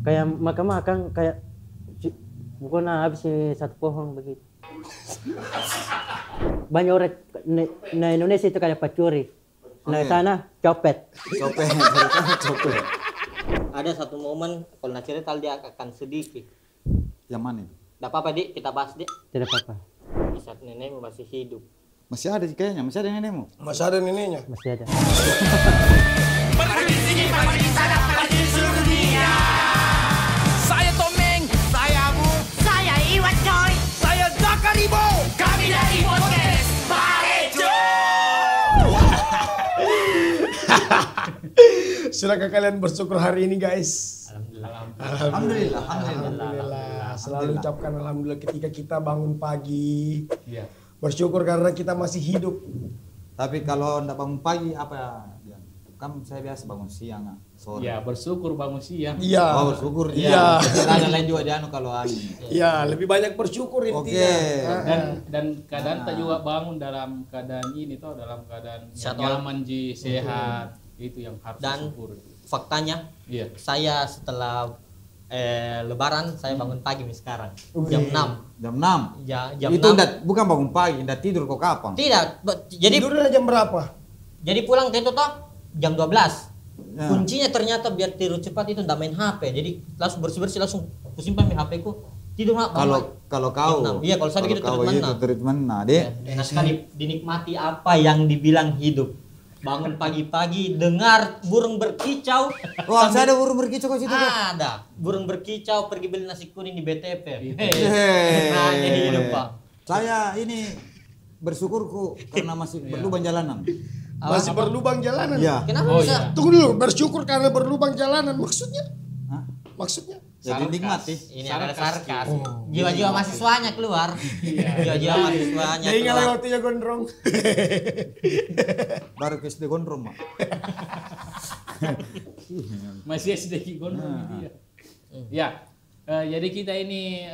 Kayak makan kayak bukan habis satu pohon begitu. Banyak orang nah Indonesia itu kayak pacuri. Nah sana copet. Copet. Ada satu momen kalau nak cerita dia akan sedikit. Yang mana? Tidak apa-apa Dik, kita bahas Dik. Tidak apa-apa. Di saat nenekmu masih hidup. Masih ada kayaknya, masih ada nenekmu. Masih ada neneknya. Masih ada. Saya Tomeng, saya Abu, saya Iwan Coy, saya Zakaribo. Kami dari podcast Parejo. Sudahkah kalian bersyukur hari ini guys? Alhamdulillah. Selalu ucapkan alhamdulillah ketika kita bangun pagi. Iya. Bersyukur karena kita masih hidup. Tapi kalau enggak bangun pagi apa? Kan saya biasa bangun siang, sore. Ya, bersyukur bangun siang. Iya. Oh, bersyukur. Iya. Ada lain juga dia kalau Iya, lebih banyak bersyukur intinya. Oke. Dan keadaan tak juga bangun dalam keadaan ini toh, dalam keadaan yang nyaman sehat. Itu yang harus Dan bersyukur. faktanya, Iya. saya setelah Lebaran saya bangun pagi nih sekarang. Jam 6. Jam 6. Ya, jam Itu 6. bukan bangun pagi, enggak tidur kok kapan? Tidak, jadi Tidurnya jam berapa? jadi pulang ke itu toh jam 12. Ya. Kuncinya ternyata biar tidur cepat itu enggak main HP. Jadi langsung bersih-bersih langsung aku simpan di HP ku. Tidur mak. Kalau kau. Iya, kalau saya begitu treatment nah, deh. Enak sekali dinikmati apa yang dibilang hidup. Bangun pagi-pagi dengar burung berkicau. Wah, saya ada burung berkicau kok situ kok. Ada burung berkicau pergi beli nasi kuning di BTP. Hei. Nah, jadi hidup Pak. Saya ini bersyukur karena masih berlubang jalanan. Masih berlubang jalanan. Iya. Kenapa Oh, bisa? iya. Tunggu dulu, bersyukur karena berlubang jalanan. Maksudnya? Hah? Maksudnya? Jadi nikmati. Ini ada Sarkas. sarkas. Jiwa-jiwa mahasiswanya keluar. Jiwa-jiwa mahasiswanya Jadi nggak keluar. lewatinya gondrong. Baru ke SD Gondrom, Mak. Masih SD Gondrong dia. Ya, jadi kita ini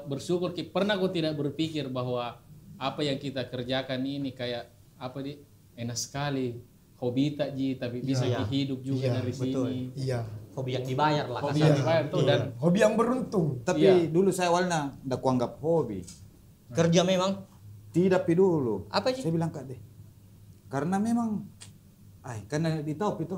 bersyukur. Pernah gue tidak berpikir bahwa apa yang kita kerjakan ini kayak apa di enak sekali. Hobi tak ji, tapi bisa hidup juga Iya, dari betul. sini. Iya. Hobi yang dibayar lah. Hobi kasar. yang dibayar tuh dan Hobi yang beruntung. Tapi Iya. dulu saya awalnya ndak kuanggap hobi. Kerja memang. Tidak pi dulu. Apa sih? Saya bilang Kak deh. Karena memang karena di top itu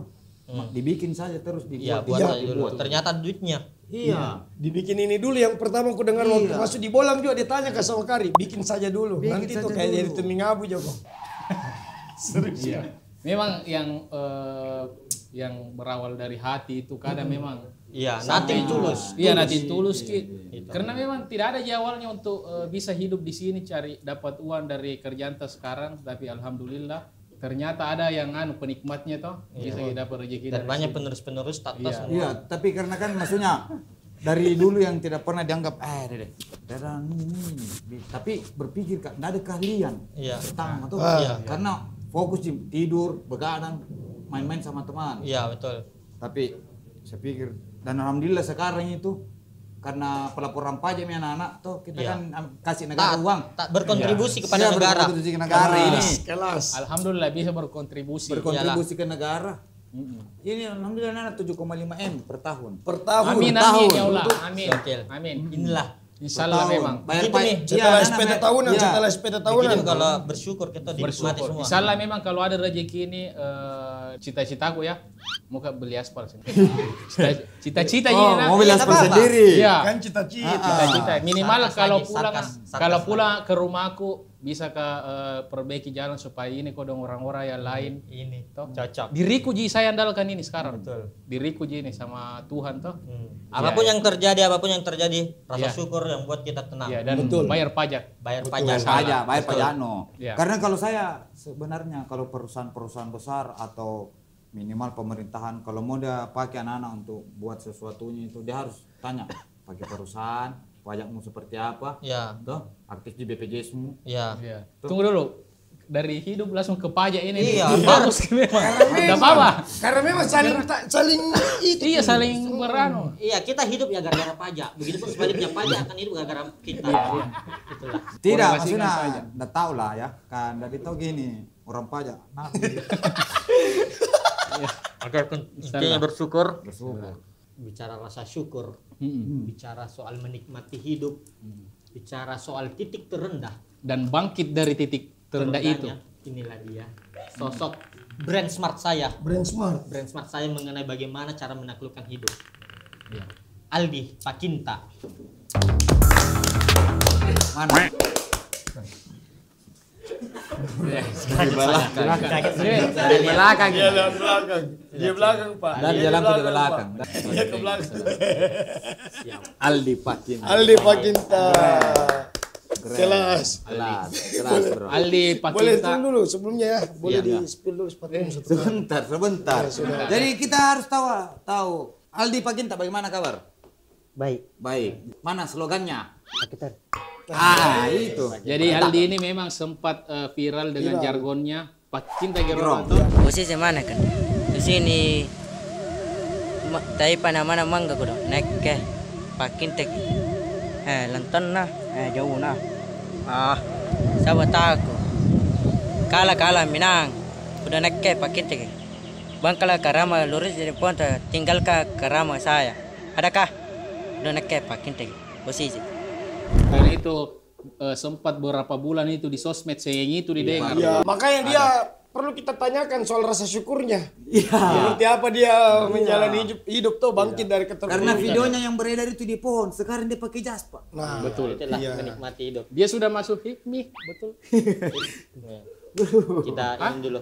dibikin saja terus Iya, dibuat. buat Iya, aja dulu. Ternyata duitnya. Iya. Dibikin ini dulu yang pertama aku dengar waktu masuk di bolang juga ditanya ke sama Kari, bikin saja dulu. Bikin Nanti saja tuh kayak dulu. jadi tuming abu juga. Serius. iya. Memang yang berawal dari hati itu kadang memang Iya, nothing tulus. iya nanti tulus karena memang tidak ada awalnya untuk bisa hidup di sini cari dapat uang dari kerjaan sekarang, tapi alhamdulillah ternyata ada yang penikmatnya toh bisa dapat rezeki Dan dari banyak situ. penerus-penerus tak Iya. semua. Iya, tapi karena kan maksudnya dari dulu yang tidak pernah dianggap deh. Tapi berpikir Kak, enggak ada keahlian. Iya. Pertama tuh. Iya. Karena fokus tidur, begadang, main-main sama teman. Iya, betul. Tapi saya pikir dan alhamdulillah sekarang itu karena pelaporan pajak nih anak-anak tuh kita Iya. kan kasih negara uang. Tak berkontribusi Iya, kepada negara. berkontribusi ke negara ini. Kelas. Alhamdulillah bisa berkontribusi. Berkontribusi ke negara. Ini alhamdulillah anak 7,5 M per tahun. Per tahun. Amin tahun. amin ya Allah. Amin. Gokil. Amin. Inilah. Insyaallah memang. Bayar Begitu nih. Setelah SPT tahunan, setelah SPT tahunan. Begitu kalau bersyukur kita dinikmati Bersyukur. semua. Insyaallah memang kalau ada rezeki ini cita-citaku ya mau beli aspal sendiri. Cita-cita ini Oh, nah. mobil Iya, aspal apa-apa. sendiri. Iya. Kan cita-cita. Cita-cita minimal Sarkas kalau lagi, pulang sarkas kalau lagi. pulang ke rumahku bisa ke perbaiki jalan supaya ini kok dong orang-orang yang lain. Ini Toh. cocok. Diriku ji saya andalkan ini sekarang. Betul. Diriku ji ini sama Tuhan toh. Apapun yang terjadi, rasa Iya. syukur yang buat kita tenang. Ya dan bayar pajak. Bayar pajak. Bayar pajak no. Iya. Karena kalau saya sebenarnya kalau perusahaan-perusahaan besar atau minimal pemerintahan kalau mau dia pakai anak-anak untuk buat sesuatunya itu dia harus tanya pakai perusahaan pajakmu seperti apa, Ya, toh aktif di BPJS-mu. ya. Iya. Tunggu dulu. Dari hidup langsung ke pajak ini. Iya, Bagus memang. Enggak apa-apa. Karena memang saling itu. Iya saling beranu. Iya, kita hidup ya gara-gara pajak. Begitupun sebaliknya pajak akan hidup gara-gara kita. Itulah. Tidak, Orang maksudnya masing-masing saja. enggak tahu lah ya. Kan dari tahu gini, orang pajak. Nah, Oke, intinya bersyukur. bersyukur. bicara rasa syukur, bicara soal menikmati hidup, bicara soal titik terendah Dan bangkit dari titik terendah itu. terendahnya. Inilah dia sosok brand smart saya. Brand smart. Brand smart saya mengenai bagaimana cara menaklukkan hidup. Ya. Aldi Pakinta. Mana? Di belakang. Di belakang. Dia lewat belakang. Dia belakang, Pak. Dan Dia jalanku di Pak. belakang. Dia ke belakang. Aldi Pakin. Aldi Pakinta. Kelas. Kelas bro. Aldi Boleh Pakinta. turun dulu sebelumnya ya. Boleh Iya. di spill dulu sepatunya satu kali. Sebentar. Jadi kita harus tahu Aldi Pakinta bagaimana kabar? Baik. Baik. Mana slogannya? Pakitar. Itu. Jadi Aldi ini memang sempat viral dengan jargonnya Pakinta Gerong. Geroto. Posisi mana kan? Di sini tapi mana mangga ko do. Naik ke Pakintek. Lantan na. Jauh na. Sahabat aku. Kala Minang. Udah naik ke Pakintek. Bangkala Karama lurus dari Ponta tinggal ke Karama saya. Adakah? Udah naik ke Pakintek. Posisi. Karena itu sempat beberapa bulan itu di sosmed sayang itu didengar. Ya, makanya dia perlu kita tanyakan soal rasa syukurnya. Iya. Seperti apa dia menjalani hidup tuh bangkit dari keterpurukan. Karena videonya yang beredar itu di pohon, sekarang dia pakai jas, Pak. Nah, Betul. Itulah menikmati hidup. Dia sudah masuk hikmih, betul. Kita ini dulu.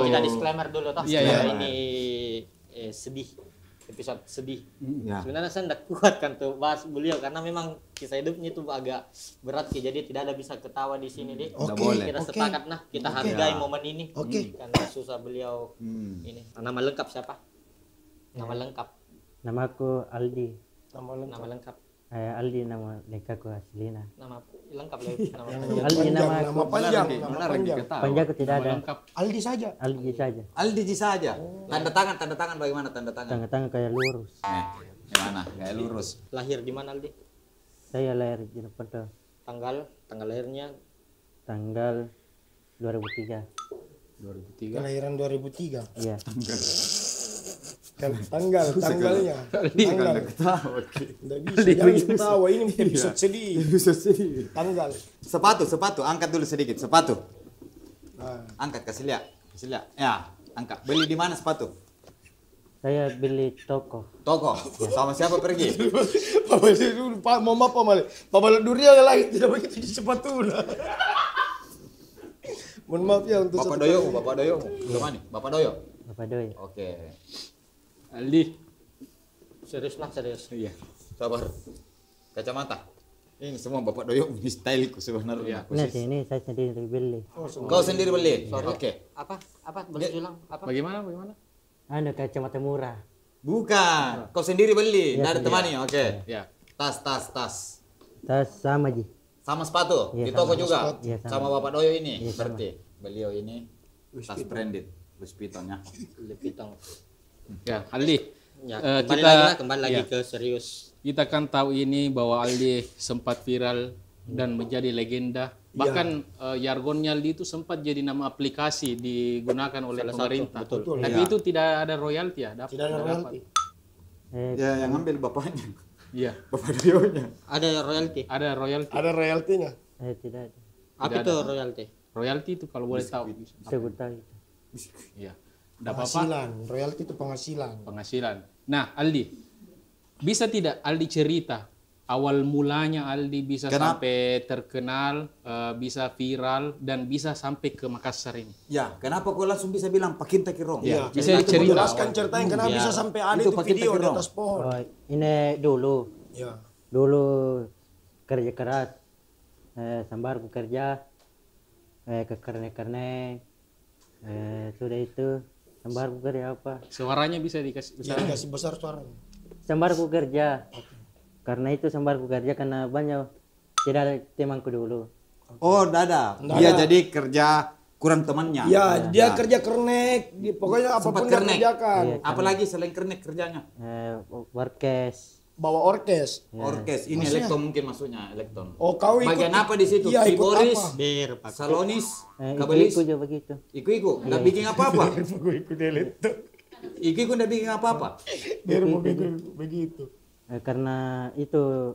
Kita disclaimer dulu toh. Iya, Sebenarnya iya. ini sedih. Episode sedih. Ya. Sebenarnya saya tidak kuat kan tuh bahas beliau karena memang kisah hidupnya itu agak berat sih. Jadi tidak ada bisa ketawa di sini deh. Oke, boleh. Kita oke. sepakat nah kita hargai momen ini. Oke. Karena susah beliau ini. Nama lengkap siapa? Nama lengkap. Namaku Aldi. Nama lengkap. Aldi nama nikaku aslina. Nama lengkap lagi. Nama panjang. Aldi nama nama aku. panjang, nama panjang. Panjangku tidak Nama ada. lengkap. Aldi saja. Aldi saja. Aldi saja. Tanda tangan bagaimana tanda tangan? Tengah-tengah kayak lurus. Gimana? Kayak lurus. Lahir di mana Aldi? Saya lahir di Nepodo Tanggal lahirnya tanggal 2003. 2003. Kelahiran 2003. Iya. Tanggalnya. Tanggal. Nggak bisa jangan ketawa ini episode sedih. Tanggal. Sepatu, angkat dulu sedikit. Sepatu. Nah, Angkat kasih lihat. Ya, angkat. Beli di mana sepatu? Saya beli toko. Toko. Sama siapa pergi? Papa dulu Pak mau apa malah. Papa dunia yang lain tidak begitu di sepatu lah. Mohon maaf ya untuk Bapak satu Doyo, kali. Bapak Doyo. Kemana? Bapak Doyo. Bapak Doi. Oke. Aldi. serius nah serius. Iya. Sabar. Kacamata. Ini semua Bapak Doyo punya styleku sebenarnya. Nah, ini saya sendiri beli. Kau sendiri beli? Oke. Apa boleh ulang apa? Bagaimana? Anu kacamata murah. Bukan. Kau sendiri beli. Dari temani. Oke. Ya. Tas. Tas sama ji. Sama sepatu. Iya, Di toko sama. juga. Iya, sama. Sama Bapak Doyo ini. Iya, sama. Berarti beliau ini tas branded. Louis Vuitton ya. Lepitong. Ya, Aldi. Ya, kita kembali lagi ke serius. kita kan tahu ini bahwa Aldi sempat viral dan menjadi legenda. Bahkan jargonnya Aldi itu sempat jadi nama aplikasi digunakan oleh pemerintah. betul. Tapi itu tidak ada royalti ya, dapat. Tidak ada royalti. Ya, yang ambil bapaknya. Iya, Bapak Doyonya. Ada royalti. ada royalti. Ada royaltinya. Tidak ada. Apa itu royalti? Royalti itu kalau boleh tahu. Sebut tahu itu. Iya. Tidak apa-apa. Penghasilan. Royalti itu penghasilan. Penghasilan. Nah, Aldi, bisa tidak Aldi cerita awal mulanya Aldi bisa sampai terkenal, bisa viral dan bisa sampai ke Makassar ini? Ya, kenapa kau langsung bisa bilang Pakinta Kirong? Ya, Iya, bisa kita dicerita. menjelaskan ceritanya kenapa bisa sampai ada Itu itu Pakinta video di Kirong. atas pohon. Oh, ini dulu. Ya. Dulu kerja keras. Sambarku kerja. Ke karne-karne. Sudah itu sambarku kerja apa? Suaranya bisa dikasih Ya, kasih besar suaranya. Sambarku kerja. Karena itu sambarku kerja karena banyak tidak ada temanku dulu. Oh, dada. Dia jadi kerja kurang temannya. Ya, dia kerja kernek, pokoknya Sempat apapun dia kernek. kerjakan. Iya. Apalagi selain kernek kerjanya? Workes. Bawa orkes. Orkes. Ini elektron mungkin maksudnya, elektron. Oh, kau ikut. Bagian apa di situ? Iya, ikut Keyboardis, apa? Bir, Pak. salonis, kabelis, Iku juga begitu. iku-iku. Nggak bikin apa-apa. Gue ikut elektro. Iki kau udah bikin apa-apa? Biar mau begitu. Karena itu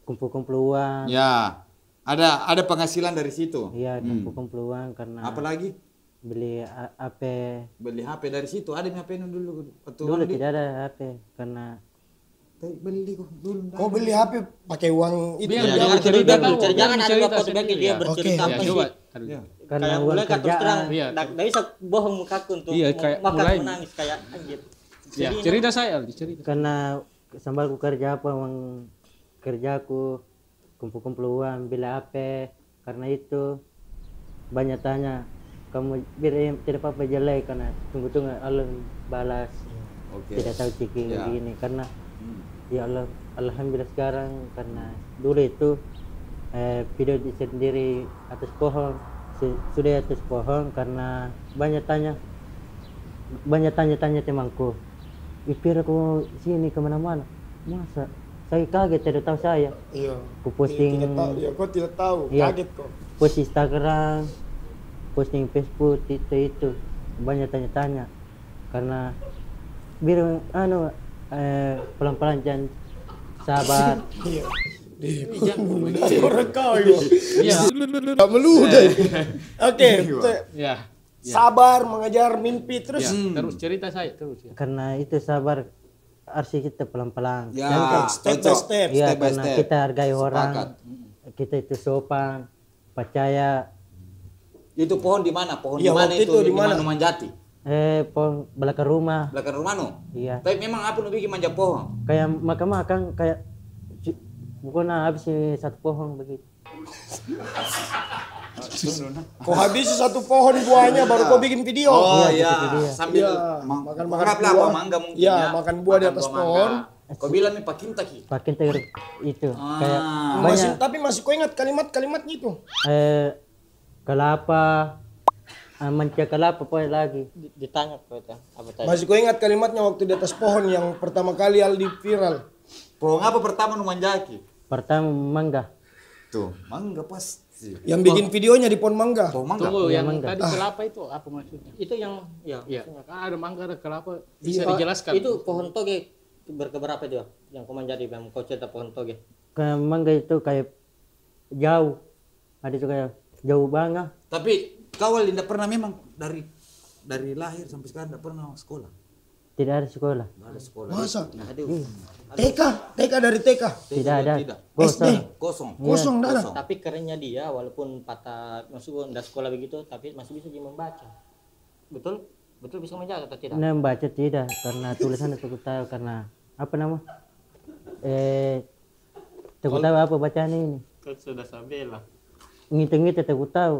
kumpul-kumpul uang. Ya, ada penghasilan dari situ. Iya, kumpul-kumpul uang karena Apalagi beli HP. beli HP dari situ. Ada HP dulu. Atau Dulu di- tidak ada HP karena beli kok dulu. Kau beli HP pakai uang itu. Biar Ya, dia jangan bercerita cerita tahu, dulu. Jangan ada bercerita foto bagi sendiri, dia ya. bercerita Oke, apa Ya, sih. coba. karena Kayak uang mulai kan terus terang, kerjaan. Iya. nggak bisa bohong mukaku untuk Iya, kayak makan mulai. menangis kayak anjir. Ya, cerita saya, Aldi, cerita. Karena sambalku kerja apa uang kerjaku kumpul-kumpul uang beli HP. Karena itu banyak tanya kamu biar tidak apa-apa jelek karena tunggu-tunggu Allah balas. Oke. Tidak tahu ciki Ya. begini karena ya Allah alhamdulillah sekarang karena dulu itu video sendiri atas pohon sudah atas pohon karena banyak tanya temanku Ipir aku sini kemana-mana masa saya kaget tidak tahu saya Iya. aku posting Tidak tahu. Ya, kau tidak tahu. Iya. Kaget kok. post Instagram posting Facebook itu banyak tanya-tanya karena biar pelan-pelan jangan sabar. Iya. Orang kau itu. Iya. Gak meludah. Oke. Ya. Sabar mengejar mimpi terus. Ya, terus cerita saya terus ya. Karena itu sabar harus kita pelan-pelan. Ya, Step by step. Iya, step by karena step. kita hargai orang. Sepakat. Kita itu sopan, percaya. Itu pohon di mana? Pohon Iya, di mana waktu itu? itu di Di mana? mana Manjati? Pohon belakang rumah. Belakang rumah nu? Iya. Tapi memang apa nu bikin manja pohon? Kayak makan-makan kayak bukannya habis satu pohon begitu. Kau habisi satu pohon buahnya baru kau bikin video. Oh Iya, iya, itu dia. sambil Iya, makan makan anggaplah buah. buah mangga mungkin Iya, ya. makan buah di atas buah mangga. pohon. Kau bilang nih pakinta ki. Pakai tegur itu kayak Ah. banyak Tapi masih kau ingat kalimat-kalimatnya itu. kelapa, mancia kelapa apa lagi. Ditanya kok itu apa tadi? Masih kau ingat kalimatnya waktu di atas pohon yang pertama kali Aldi viral. Pohon apa pertama nu manjaki? Pertama mangga. Tuh, mangga pasti. Yang bikin videonya di pohon mangga. Pohon mangga. Tunggu, yang mangga. tadi kelapa itu apa maksudnya? Itu yang ya. Iya. Kan ada mangga, ada kelapa. Bisa Oh, dijelaskan? Itu pohon toge berkeberapa itu yang kau menjadi yang kau cerita pohon toge. Kayak mangga itu kayak jauh. Ada itu kayak jauh banget. Tapi kau tidak pernah memang dari lahir sampai sekarang tidak pernah sekolah. Tidak ada sekolah. Tidak ada sekolah. Masa? Aduh. TK dari TK. Tidak ada. Tidak. Kosong. Kosong. Kosong dah. Kosong. Tapi kerennya dia walaupun patah masuk enggak sekolah begitu tapi masih bisa dia membaca. Betul? Betul bisa membaca atau tidak? Nah, baca tidak karena tulisan itu tahu karena apa nama? Aku tahu apa bacaan ini. Kan sudah sampai lah. Ngitung-ngitung aku tahu.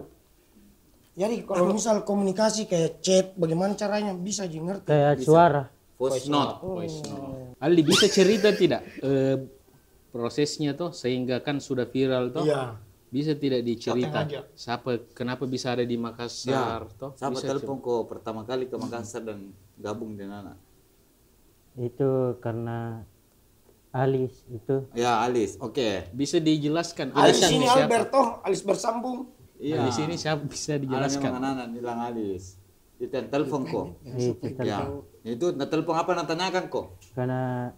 Jadi kalau misal komunikasi kayak chat, bagaimana caranya bisa aja ngerti. Kayak suara. Voice note. Aldi bisa cerita tidak prosesnya tuh sehingga kan sudah viral tuh? Iya. Bisa tidak dicerita Shooting aja. siapa kenapa bisa ada di Makassar toh? Siapa Bisa telepon kau pertama kali ke Makassar dan gabung dengan anak? Itu karena Alis itu. Ya, Alis. Oke. bisa dijelaskan Alis Alis ini siapa? Alberto, Alis bersambung. Iya. Alis ini siapa bisa Ada dijelaskan? memang anak bilang Alis. Itu yang telepon kok. Itu Ya. Itu na telepon apa nantanyakan kok? karena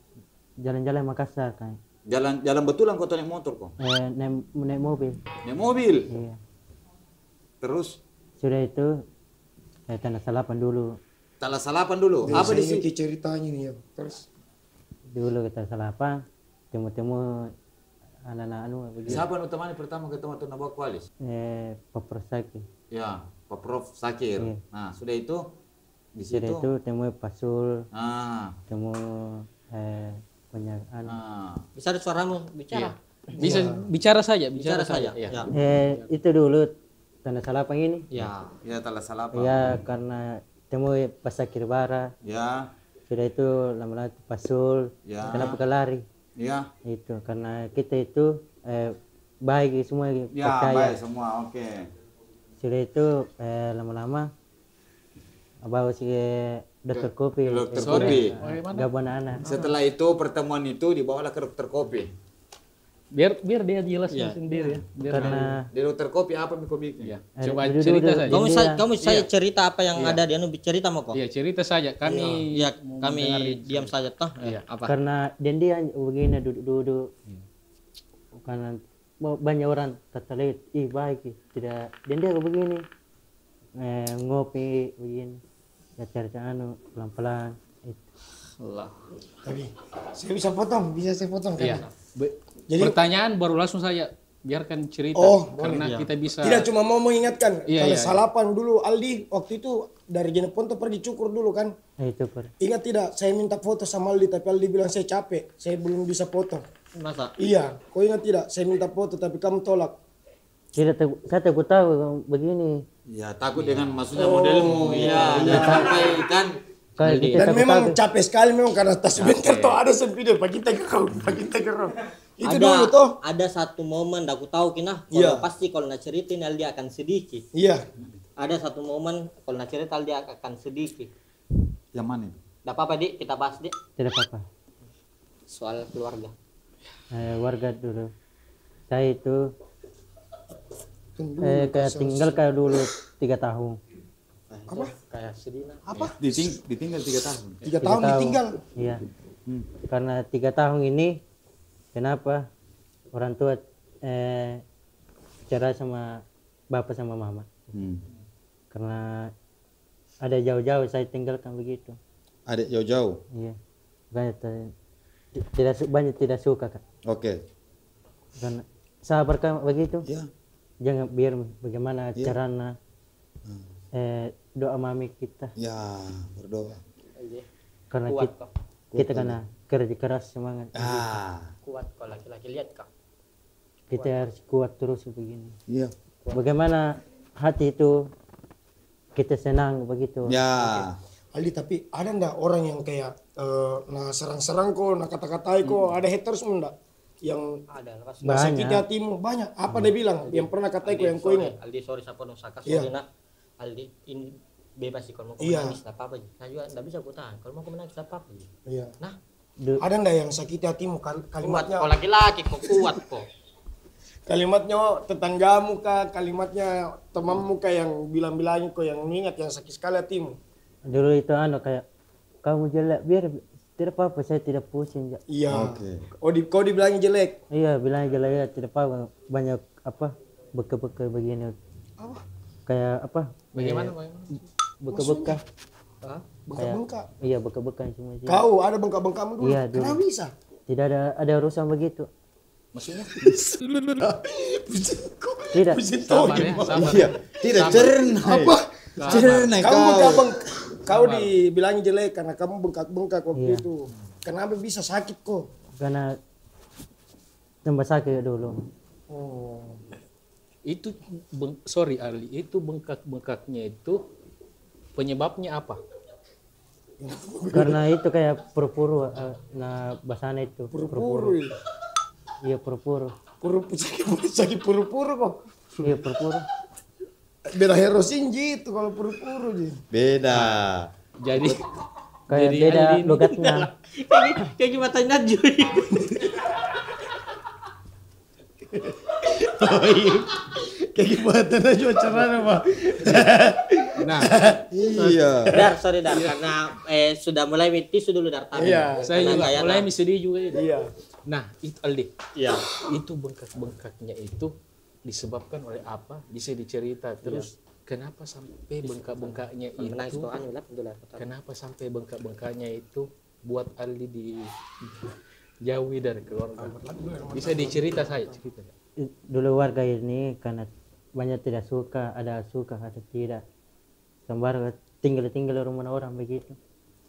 jalan-jalan Makassar kan. Jalan betulan kau naik motor kok. Naik mobil. Naik mobil. Iya. Terus Sudah itu tanda salapan dulu. salah salapan dulu. Apa di sini? ceritanya nih ya. Terus Dulu kita salapan, temu-temu anak-anak begitu. Siapa yang temani pertama ketemu tuh nabak Alis? Papersaki. Ya, Pak Prof Sakir. Iya. Nah, sudah itu di Sudah situ. itu temu Pasul, Ah, temu banyak Bisa ada suaramu bicara. Bisa bicara saja, Bicara saja. Ya. Ya. itu dulu tanda salapan ini. Ya. ya salah salapan. Ya karena temu Pasakir Bara. Ya, Sudah itu lama-lama Pasul. Ya. Kenapa ke lari? ya, Itu karena kita itu baik semua ya, percaya. baik semua. Oke. Sudah itu lama-lama bawa si dokter kopi. Dokter Kopi. Gabon anak. Setelah itu pertemuan itu dibawalah ke dokter Kopi. Biar dia jelaskan Iya. sendiri ya. Biar Karena Di dokter kopi apa yang kau bikin? Iya. Coba duduk, cerita duduk. saja. Kamu Jadi saya, ya- kamu saya cerita apa yang ada di anu cerita mau kok? Iya, cerita saja. Kami Iya, mau kami mendengar diam saja toh. Iya. Apa? karena dia begini duduk-duduk. Karena banyak orang tertarik, ih baik, tidak dia begini, ngopi begini, ya cerita anu pelan-pelan. Itu. Allah. Tapi saya bisa potong, saya potong kan? Iya. Jadi- Pertanyaan baru langsung saja. Biarkan cerita Oh, karena boleh. kita bisa Tidak cuma mau mengingatkan, Iya, kalau iya, iya. salapan dulu Aldi waktu itu dari Jeneponto pergi cukur dulu kan. Itu per. Ingat tidak, saya minta foto sama Aldi tapi Aldi bilang saya capek, saya belum bisa foto. Masa? Iya, kau ingat tidak, saya minta foto tapi kamu tolak. Saya takut tahu begini. Ya takut dengan maksudnya modelmu. Iya, jangan sampai kan. Kayak kita Dan takut memang tahu. capek sekali memang karena tas sebentar tuh ada video Pak kita gerong. Itu dulu tuh. Ada satu momen aku tahu kina Iya. kalau pasti kalau nak ceritain Aldi akan sedikit. Iya. Ada satu momen kalau nak cerita Aldi akan sedikit. Yang mana itu? Tidak apa-apa Dik, kita bahas Dik Tidak apa-apa. soal keluarga. Warga dulu. Saya itu kayak tinggal kayak dulu 3 tahun. Apa? Kayak sedih nah. Apa? Ditinggal 3 tahun. 3 tahun ditinggal. Iya. Karena 3 tahun ini kenapa orang tua cerai sama bapak sama mama. Karena ada jauh-jauh saya tinggalkan begitu. Adik jauh-jauh. Iya. Banyak banyak tidak suka kan. Oke. Karena sabar kan begitu. Ya. Jangan biar bagaimana caranya doa mami kita. Ya, berdoa. Karena Kuat kita, kok. kita karena kerja keras semangat. Kuat kok laki-laki lihat kok. Kita harus kuat terus begini. Iya. Bagaimana hati itu kita senang begitu. Ya. Aldi tapi ada ndak orang yang kayak nah serang-serang kok, nah kata-katai kok, ada haters enggak? Yang Ada lepas. nah, sakit Banyak. hatimu banyak. Apa dia bilang? Yang pernah katai kok yang kau ingat? Aldi sorry siapa dong saka Iya. sorry nak. Aldi ini bebas sih kalau mau kau Iya. menangis tidak apa-apa. Saya juga tidak bisa aku tahan. Kalau mau kau menangis tidak apa-apa. Iya. Nah, Ada ndak yang sakit hatimu kuat kalimatnya? kok laki-laki kok kuat kok. Kalimatnya tetanggamu kah, kalimatnya temanmu kah yang bilang-bilangin kok yang mengingat yang sakit sekali hatimu? Dulu itu kayak kamu jelek biar tidak apa-apa saya tidak pusing. Iya. Oke. Oh kau dibilangin jelek. Iya bilang jelek ya tidak apa-apa banyak apa beka-beka begini. Apa? Kayak apa? bagaimana? Beka-beka. Bengkak-bengkak. Iya beka-beka semua sih. Kau ada bengkak-bengkakmu dulu. Iya, dulu. Kenapa bisa? Tidak ada urusan begitu. Maksudnya? Tidak. Sabar ya, sabar. Iya. Tidak cerna. Apa? Cerna Kamu kau. bengkak-bengkak. Kau dibilangin jelek karena kamu bengkak-bengkak waktu Iya. itu. Kenapa bisa sakit kok? Karena tambah sakit dulu. Oh. Itu sorry Ali, itu bengkak-bengkaknya itu penyebabnya apa? Karena itu kayak puru-puru nah bahasanya itu Puru-puru. Iya puru-puru. Sakit puru-puru kok. Iya puru-puru. Beda hero Shinji itu kalau puru-puru ji. Beda. Jadi Kayak jadi beda Ali ini- logatnya. Kayak gimana Najui. Kayak gimana aja caranya Pak? Nah, Iya. Dar, sorry Dar, karena sudah mulai tisu dulu Dar. Tapi Iya. saya karena juga gaya mulai Dar. sedih juga ini. Iya. Nah, itu Aldi. Iya. Itu bengkak-bengkaknya itu disebabkan oleh apa? Bisa dicerita terus kenapa sampai bengkak-bengkaknya Menangis itu? kok anu lah betul lah. Kenapa sampai bengkak-bengkaknya itu buat Aldi dijauhi dari keluarga? Bisa dicerita saya, cerita. Dulu warga ini karena banyak tidak suka, ada suka ada tidak. Sembarang tinggal di rumah orang begitu.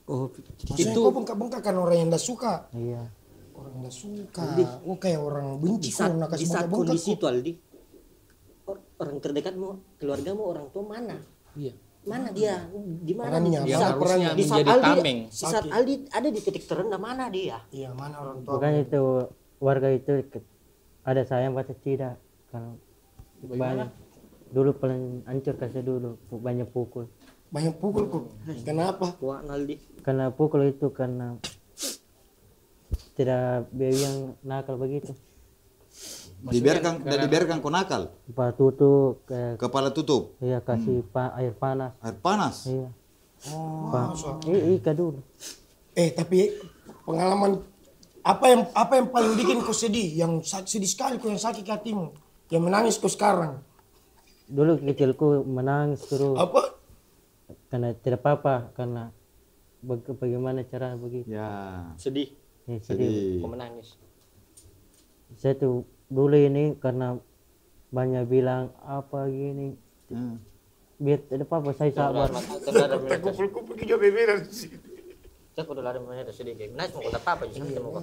Oh, Maksudnya kau bengkak-bengkak kan orang yang tidak suka. Iya. Orang tidak suka. Oh kayak orang benci di kok saat, nak di kasih saat bengkak-bengkak kondisi kok. itu Aldi, orang terdekatmu, keluargamu, orang tua mana? Iya. Mana dia? Di mana? Perannya, Di Yang mana saat, harusnya di saat menjadi Aldi, tameng. di saat Aldi ada di titik terendah mana dia? Iya mana orang tua. Makanya itu warga itu ada sayang pasti tidak. Karena banyak dulu paling hancur kasih dulu banyak pukul. Banyak pukul kok. Kenapa? Tua Aldi. Karena pukul itu karena tidak biaya yang nakal begitu. Dibiarkan kau nakal. Kepala tutup, Kepala tutup. iya kasih air panas. Air panas. Iya. Ika dulu. Tapi pengalaman apa yang paling bikin kau sedih? Yang sedih sekali kau yang sakit hatimu, yang menangis kau sekarang. Dulu kecilku menangis terus. Apa? Karena tidak apa-apa, karena bagaimana cara begitu. Ya. Sedih. Ya, sedih. Kok menangis? Saya tuh dulu ini karena banyak bilang apa gini. Biar tidak apa-apa, saya sabar. Kumpul-kumpul kita beberan sih. Cak udah ada namanya ada sedih kayak menangis mau apa aja santai mau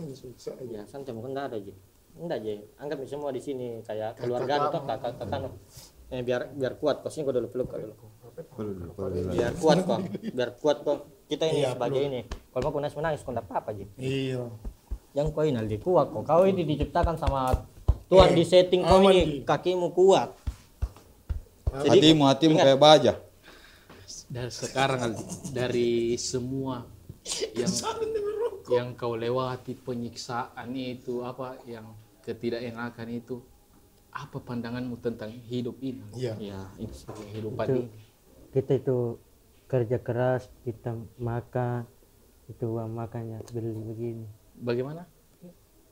ya santai mau ada aja enggak aja anggap semua di sini kayak keluarga atau kakak biar kuat kok sini gua dulu peluk dulu biar kuat kok kita ini sebagai ini kalau mau menangis kok apa aja Iya. yang kau ini Aldi kuat kok kau ini diciptakan sama Tuhan di setting kau ini kakimu kuat Hatimu kayak baja. Dan sekarang Aldi, dari semua yang kau lewati penyiksaan itu apa yang ketidakenakan itu apa pandanganmu tentang hidup ini? Iya. ya Kehidupan Itu, ini. kita itu kerja keras, kita makan, itu uang makannya beli begini. Bagaimana?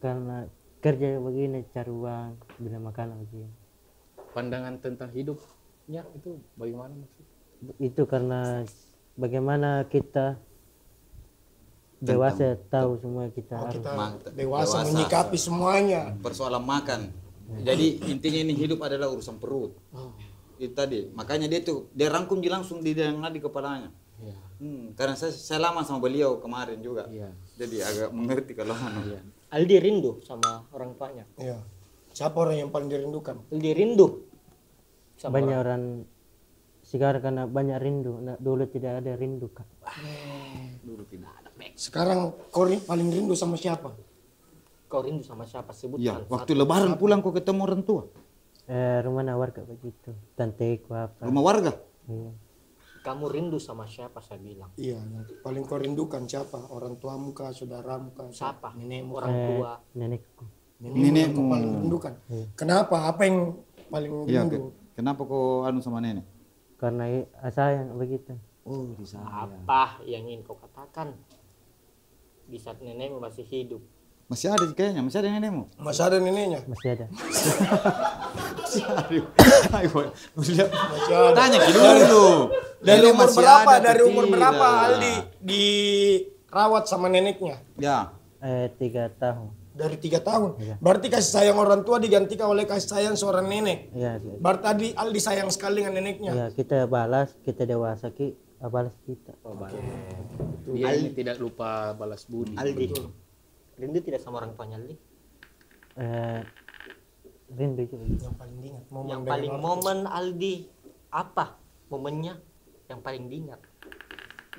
Karena kerja begini, cari uang, beli makanan begini. Pandangan tentang hidupnya itu bagaimana maksudnya? Itu karena bagaimana kita dewasa tahu semua kita harus. Kita dewasa menyikapi semuanya. Persoalan makan. Jadi intinya ini hidup adalah urusan perut. Itu tadi. Makanya dia rangkum langsung di kepalanya. Iya. Karena saya lama sama beliau kemarin juga. Iya. Jadi agak mengerti kalau Iya. Aldi rindu sama orang tuanya. Iya. Siapa orang yang paling dirindukan? Aldi rindu sama Banyak orang sekarang karena banyak rindu. Nah, dulu tidak ada rindu kan. dulu tidak ada. Sekarang kau paling rindu sama siapa? kau rindu sama siapa sebutkan Iya, waktu lebaran pulang kau ketemu orang tua. Rumah warga begitu. Tanteku apa. Rumah warga. Iya. kamu rindu sama siapa saya bilang Iya, yang paling kau rindukan siapa? Orang tuamu kah, saudaramu kah? siapa Nenekmu. orang tua Nenekku. Nenekmu kau paling rindukan. Kenapa? Apa yang paling Iya, rindu? kenapa kau sama nenek? Karena sayang begitu. Oh, di sana. apa yang ingin kau katakan di saat nenekmu masih hidup Masih ada kayaknya, masih ada nenekmu. Masih ada neneknya? Masih ada. Masih ada. Tanya dulu. Dari Nenek umur masih berapa? ada Dari atau umur tidak? berapa Aldi dirawat sama neneknya? Ya. 3 tahun. Dari 3 tahun. Berarti kasih sayang orang tua digantikan oleh kasih sayang seorang nenek. Iya. Berarti Aldi sayang sekali dengan neneknya. Ya, kita balas, kita dewasa balas kita. Dia ini tidak lupa balas budi. Aldi rindu tidak sama orang tuanya Aldi Rindu juga. Yang paling diingat momen yang dengan paling orang momen Aldi apa momennya yang paling diingat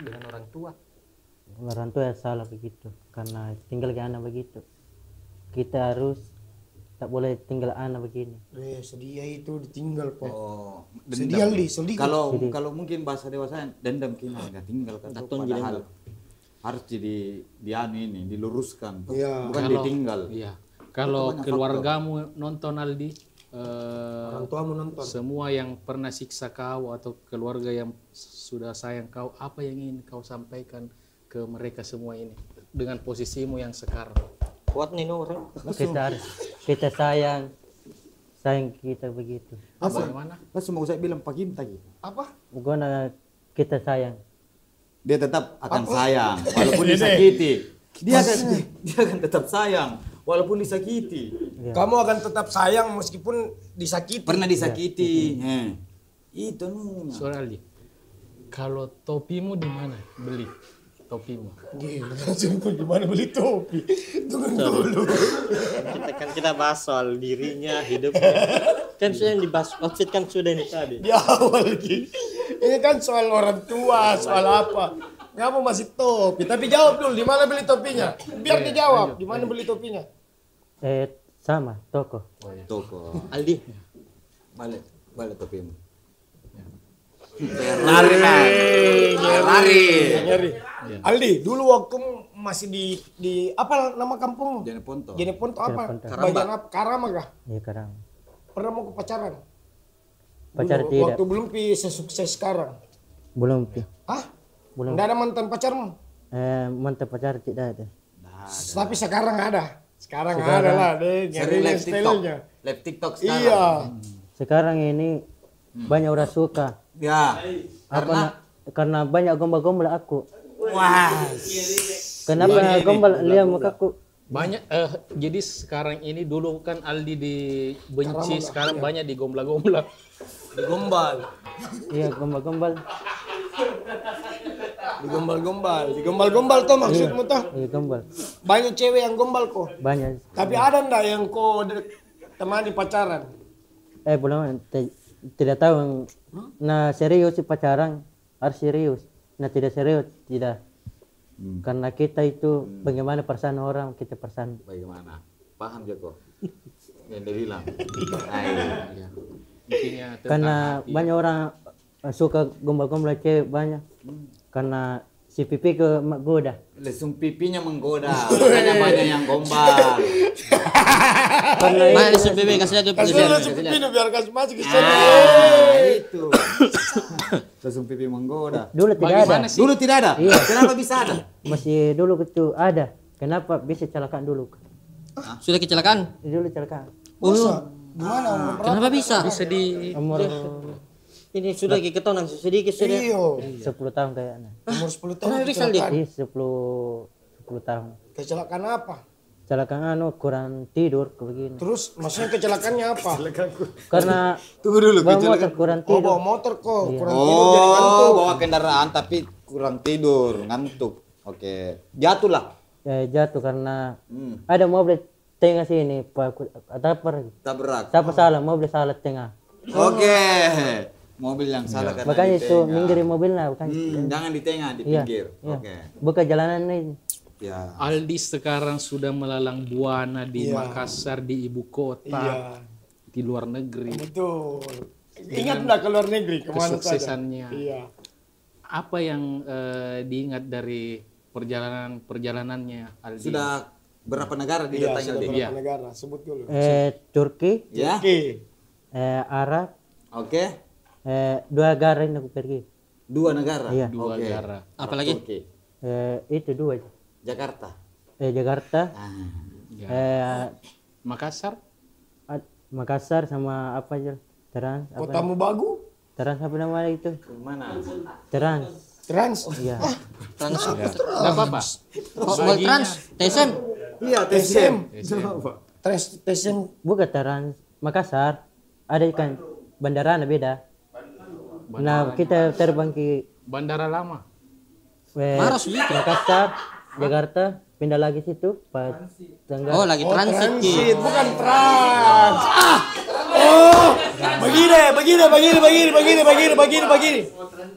dengan orang tua Orang tua salah begitu karena tinggal ke anak begitu. Kita harus tak boleh tinggal anak begini. sedih itu ditinggal po. Oh, Sedih Aldi, sedih. Kalau mungkin bahasa dewasa dendam kini nggak tinggal kan padahal harus jadi diluruskan. Iya. Bukan Kalau- ditinggal. Iya. Kalau keluargamu nonton Aldi, Orang tuamu nonton. semua yang pernah siksa kau atau keluarga yang sudah sayang kau, apa yang ingin kau sampaikan ke mereka semua ini dengan posisimu yang sekarang? kuat nih orang Kita sayang kita begitu. Bagaimana? Langsung mau saya bilang pagi tadi. Apa? Bukan kita sayang. Dia tetap akan sayang walaupun disakiti. Dia akan tetap sayang walaupun disakiti. Ya. Kamu akan tetap sayang meskipun disakiti. Pernah disakiti. Itu nunya. Soal Aldi, kalau topimu di mana beli topimu? Gila, langsung di mana beli topi? Tunggu dulu. kita bahas soal dirinya hidupnya kan sudah yang dibahas outfit kan sudah ini tadi Di awal lagi. Ini kan soal orang tua, soal apa? Kamu masih topi, tapi jawab dulu di mana beli topinya? Biar dijawab, di mana beli topinya? Sama toko. Toko. Aldi Balik topimu. Ferrari. Nyari. Aldi, dulu waktu masih di apa nama kampung? Jeneponto. Jeneponto apa? Jeneponto. Bagian apa? Karama kah? Iya kadang. Pernah mau ke pacaran? Pacar Dulu, tidak. waktu belum pi sesukses sekarang. Belum Pi. Hah? Belum. Nggak ada mantan pacarmu? Mantan pacar tidak ada. Tapi sekarang ada. Sekarang ada lah deh. Sering live TikTok. stylenya. Live TikTok sekarang. Iya. Sekarang ini banyak orang suka. Ya. Karena banyak gombal-gombal aku. Wah. Kenapa gombal lihat mukaku? Banyak jadi sekarang ini dulu kan Aldi dibenci, sekarang banyak digombla-gombla. Digombal. Iya gombal-gombal. Digombal tuh maksudmu tuh? Iya gombal. Banyak cewek yang gombal kok. Banyak. Tapi ada ndak yang kau temani pacaran? Belum. Tidak tahu. Nah serius sih pacaran harus serius. Nah tidak serius tidak. Karena kita itu bagaimana perasaan orang kita perasaan. Bagaimana? Paham Joko? Yang dia bilang. Iya. Intinya tentang Karena hati. banyak orang suka gombal-gombal cewek banyak. Karena si pipi ke mak goda. Lesung pipinya menggoda. Makanya banyak yang gombal. Karena Mana di SPB kasih lihat tuh. Kasih dulu si Pipino biar kasih masuk ke sana. Itu. Lesung pipi menggoda. dulu tidak ada. Bagaimana sih? Dulu tidak ada. Iya. Kenapa bisa ada? Masih dulu itu ada. Kenapa bisa celakaan dulu? Sudah kecelakaan? Dulu celakaan. Masa? Gimana umur berapa? Kenapa bisa? Bisa di Umur Ini sudah ketonan sedikit sudah. Iyo. 10 tahun kayaknya. Umur 10 tahun Kenapa bisa, Dik? kecelakaan. Iya 10 tahun. Kecelakaan apa? Celakaan kurang tidur kayak begini. Terus maksudnya kecelakaannya apa? Karena Tunggu dulu. bawa motor kurang Oh tidur. bawa motor kok, kurang tidur jadi ngantuk. Oh, bawa kendaraan tapi kurang tidur, ngantuk. Oke. Jatuh lah. Jatuh karena ada mobil tengah sini Tabrak. siapa salah mobil salah tengah. Oke. Mobil yang salah karena Makanya di itu tengah. minggirin mobilnya bukan. Jangan di tengah, di Iya, pinggir. iya. Oke. Buka jalanan ini. Ya. Aldi sekarang sudah melalang buana di Makassar, di ibu kota, Iya. di luar negeri. Betul. Ingat nggak ke luar negeri kemana saja? Kesuksesannya. Iya. Apa yang diingat dari perjalanannya Aldi? Sudah berapa negara Iya, didatangi sudah Aldi? berapa negara? Sebut dulu. Turki, Ya. Oke. Arab, Oke. 2 negara ini aku pergi. 2 negara. Iya. Dua Oke. negara. Apalagi? Oke. Itu 2 aja. Jakarta. Jakarta, Ya. Makassar, Makassar sama apa aja? Trans apa? Kotamu bagu? Trans apa namanya itu? Mana? Trans. Trans. Iya. Trans. nggak apa-apa. Mall Trans. TSM. Iya, TSM. Coba. TSM. Bukan Trans. Makassar. Ada kan bandaranya beda. Nah, kita terbang ke Bandara lama. Maros, Bi. Makassar, Jakarta, pindah lagi situ, Pak Tengah. Oh, lagi transit. Ki. Transit, bukan trans. Oh, begini.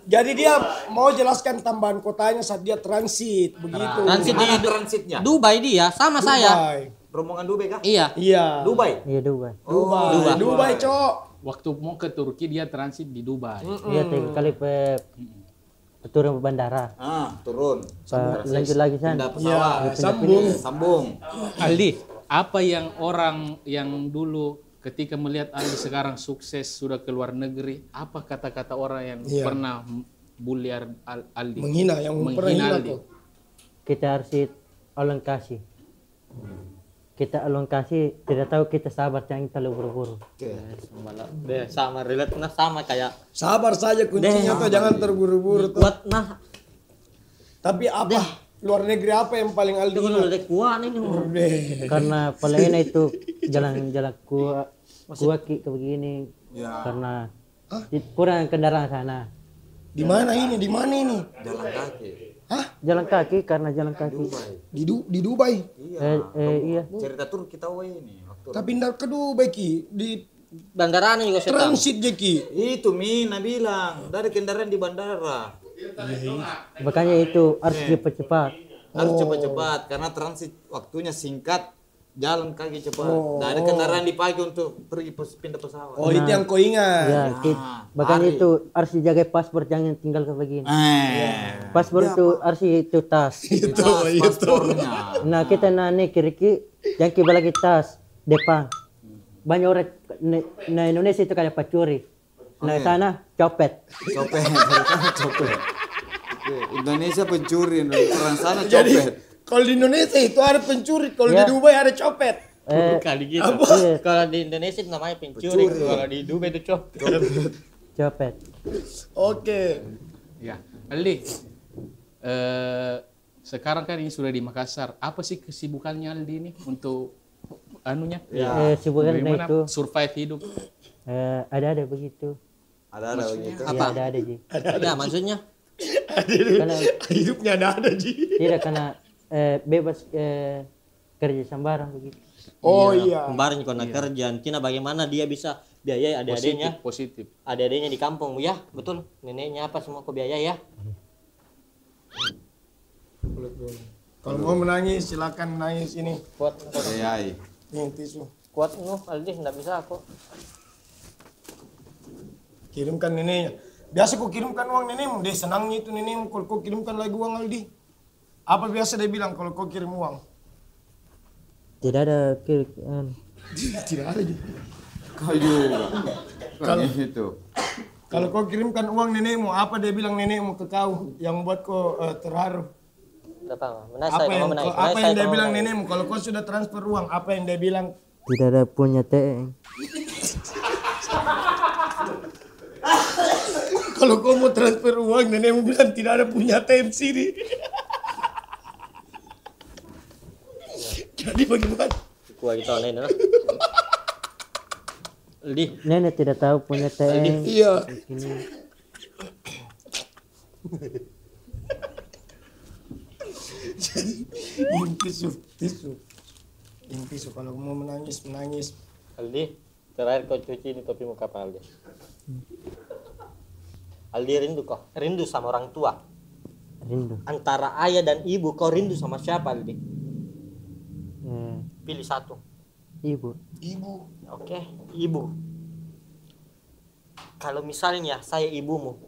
Jadi dia mau jelaskan tambahan kotanya saat dia transit, begitu. Transit Mana di transitnya? Dubai dia, sama saya. Dubai. Rombongan Dubai kah? Iya. Iya. Dubai. Iya Dubai. Dubai, Cok. Waktu mau ke Turki dia transit di Dubai. Iya, 3 kali turun bandara. Turun. Lanjut lagi Pindah sana. pesawat. Sambung. Aldi, apa yang orang yang dulu ketika melihat Aldi sekarang sukses sudah ke luar negeri, apa kata-kata orang yang pernah bully Aldi? Menghina, yang pernah hina Aldi. kok. Kita harus alon kasih. Kita alon kasih, tidak tahu kita sabar jangan terlalu buru-buru. Deh sama relate nah sama kayak Sabar saja kuncinya tuh, jangan terburu-buru tuh. kuat nah Tapi apa? Luar negeri apa yang paling Aldi itu ingat? dulu deh kuat ini. Karena paling enak itu jalan-jalan kuat ke begini. Karena kurang kendaraan sana. Di mana ini? Jalan kaki. Hah? Jalan kaki karena jalan kaki. Di Dubai. Iya. Cerita tur kita ini. Waktu Tapi ndak ke Dubai Ki, di Bandaranya juga saya tahu. transit je Ki. itu Mina bilang dari kendaraan di bandara Makanya itu harus cepat-cepat. harus cepat-cepat karena transit waktunya singkat jalan kaki cepat. Nggak ada kendaraan dipakai untuk pergi pindah pesawat. Oh, itu yang kau ingat. Ya, bahkan hari. itu harus dijaga paspor, jangan tinggal ke begini. Iya. Paspor itu harus itu tas. Paspornya. Nah kita nani kiri yang kita lagi tas depan. Banyak orang nah Indonesia itu kayak pacuri. Nah sana copet. Copet. Copet. Oke, Indonesia pencuri, orang sana Jadi copet. kalau di Indonesia itu ada pencuri, kalau di Dubai ada copet. Kali gitu. Kalau di Indonesia itu namanya pencuri, kalau di Dubai itu copet. Copet. Oke. Ya, Aldi. Sekarang kan ini sudah di Makassar. Apa sih kesibukannya Aldi ini untuk anunya? Sibukan Bagaimana itu survive hidup? ada begitu. Ada begitu. Apa? Ya, ada Ji. Ya, maksudnya Karena Hidupnya ada Ji. tidak karena bebas kerja sembarang begitu. Oh iya. kemarin karena kerja, Tina bagaimana dia bisa biayai adik-adiknya, Positif. adik-adiknya di kampung, ya betul, neneknya apa semua kau biaya ya. Kalau mau menangis silakan menangis ini. Kuat, Ayai. Ini tisu. kuat Aldi, nggak bisa aku. Kirimkan neneknya. Biasa kau kirimkan uang nenekmu, dia senangnya itu nenekmu kalau kau kirimkan lagi uang Aldi. Apa biasa dia bilang kalau kau kirim uang? Tidak ada Tidak ada Ji. Kau juga. Kalau- itu. Kalau kau kirimkan uang nenekmu, apa dia bilang nenekmu ke kau yang buat kau terharu? Apa? Menasai, Apa yang, menangis. apa yang dia bilang nenekmu? Kalau kau sudah transfer uang, apa yang dia bilang? tidak ada punya TN. Kalau kau mau transfer uang, nenekmu bilang tidak ada punya ATM sini. Jadi bagaimana? Kuat gitu nenek. Aldi, Nenek tidak tahu punya TN. Iya. Jadi ini tisu. Ini tisu kalau mau menangis menangis. Aldi, terakhir kau cuci ini topi muka apa Aldi? Aldi rindu kok, rindu sama orang tua. Rindu. Antara ayah dan ibu, kau rindu sama siapa Aldi? Pilih satu. Ibu. Ibu. Oke, ibu. Kalau misalnya saya ibumu,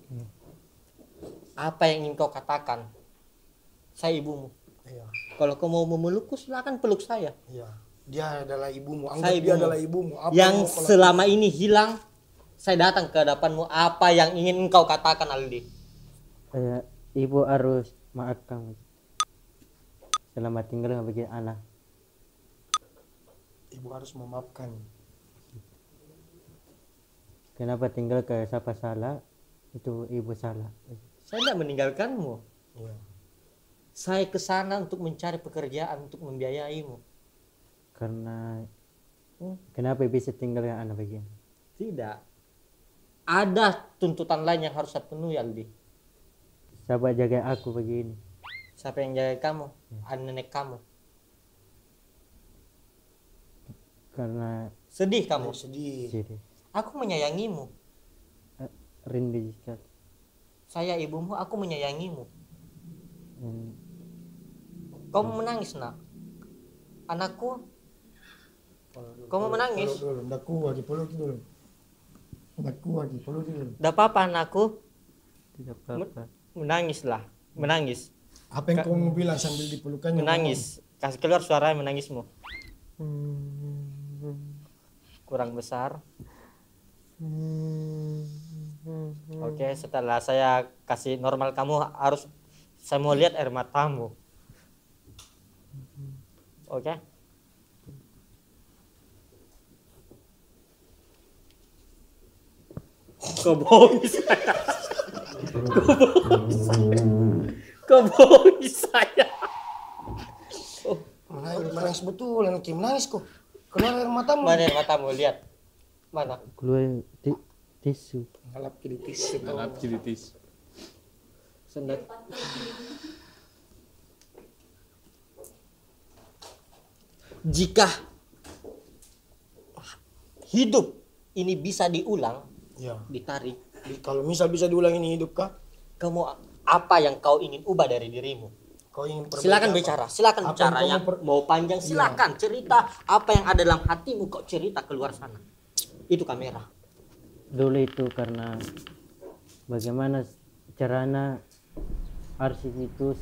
apa yang ingin kau katakan? Saya ibumu. Iya. Kalau kau mau memelukku, silakan peluk saya. Iya. Dia adalah ibumu. Anggap Saya dia ibumu. adalah ibumu. Apa Yang mau kau lakukan? selama ini hilang, saya datang ke hadapanmu. Apa yang ingin engkau katakan, Aldi? Ibu harus maafkan selama tinggal bagi anak. Ibu harus memaafkan. Kenapa tinggal ke siapa salah? Itu ibu salah. Saya tidak meninggalkanmu. Iya. Saya ke sana untuk mencari pekerjaan untuk membiayaimu. Karena kenapa bisa tinggal dengan anak begini? Tidak. Ada tuntutan lain yang harus saya penuhi, Aldi. Siapa jaga aku begini? Siapa yang jaga kamu? Ada nenek kamu. Karena Sedih kamu. Sedih. jadi Aku menyayangimu. rindu sekali. Saya ibumu, aku menyayangimu. Dan Kau mau menangis, nak? Anakku, kau mau menangis? Peluk dulu. Ndak kuat dipeluk dulu. Ndak kuat dipeluk dulu. Tidak apa-apa, anakku. tidak apa-apa. Menangislah. Menangis. Apa yang kau mau bilang sambil dipelukannya? Menangis. Kasih keluar suara menangismu. Kurang besar. Oke, setelah saya kasih normal, kamu harus, saya mau lihat air matamu. Oke. Kau bohongi saya. Kau bohongi saya. Menangis betul, anak menangis kok. Keluar air matamu. Mana air matamu, lihat. Mana? Keluar tisu. Ngalap kiri tisu. Alap cilitis. Sendat. Jika hidup ini bisa diulang, Ya. ditarik, Kalau misal bisa diulang ini hidup kah? kamu apa yang kau ingin ubah dari dirimu? kau ingin perbaiki Silakan apa? bicara, silakan Apa bicara yang ya. kau Mau panjang silakan cerita apa yang ada dalam hatimu kok cerita keluar sana. Itu kamera. Dulu itu karena bagaimana caranya arsis itu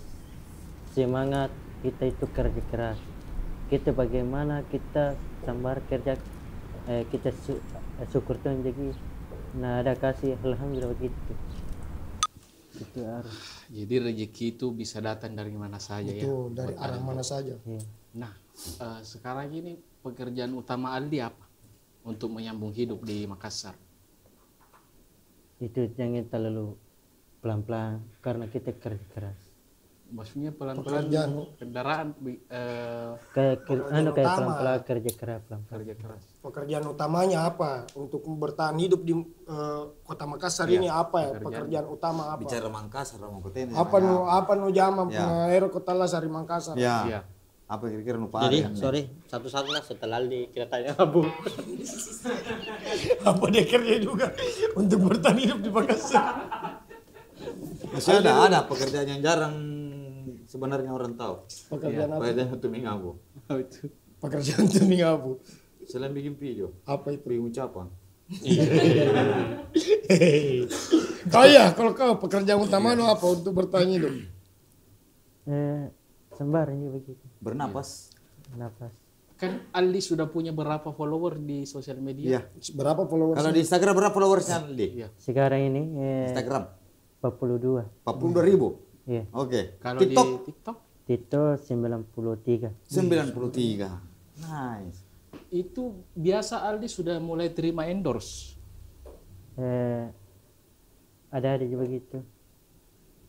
semangat, kita itu kerja keras. Kita bagaimana kita sambar kerja, kita syukur Tuhan jadi nah ada kasih alhamdulillah begitu. Itu harus. Jadi rezeki itu bisa datang dari mana saja ya. Itu dari arah mana saja. Iya. Nah, sekarang ini pekerjaan utama Aldi apa untuk menyambung hidup di Makassar? Itu jangan terlalu pelan-pelan karena kita kerja keras. Maksudnya pelan-pelan Pekerjaan. kendaraan Kayak Pekerjaan kayak utama. pelan-pelan kerja keras pelan-pelan. kerja keras. Pekerjaan utamanya apa untuk bertahan hidup di Kota Makassar ini apa ya? Pekerjaan utama apa? Bicara Makassar mau kotene. Apa nu jama Ya. pengaero Kota Lasari Makassar. Ya. Iya. Apa kira-kira nu Jadi paling? sorry satu-satunya setelah Aldi kita tanya Abu. Apa dia kerja juga untuk bertahan hidup di Makassar? Masih ada pekerjaan yang jarang sebenarnya orang tahu. Pekerjaan apa? Pekerjaan untuk mengabu. Oh, itu. Pekerjaan Temi Abu. Selain bikin video, Apa itu? bikin ucapan. Kau ya, kalau kau pekerjaan utama nu apa untuk bertahan hidup? Sambar ini begitu. Bernapas. Napas. Kan Aldi sudah punya berapa follower di sosial media? Iya. Berapa followers? Kalau di Instagram berapa followersnya di? Iya. Sekarang ini Instagram 42. 42.000. Iya. Oke. Kalau TikTok di TikTok Tito 93. 93. Nice. itu biasa Aldi sudah mulai terima endorse. Ada juga begitu.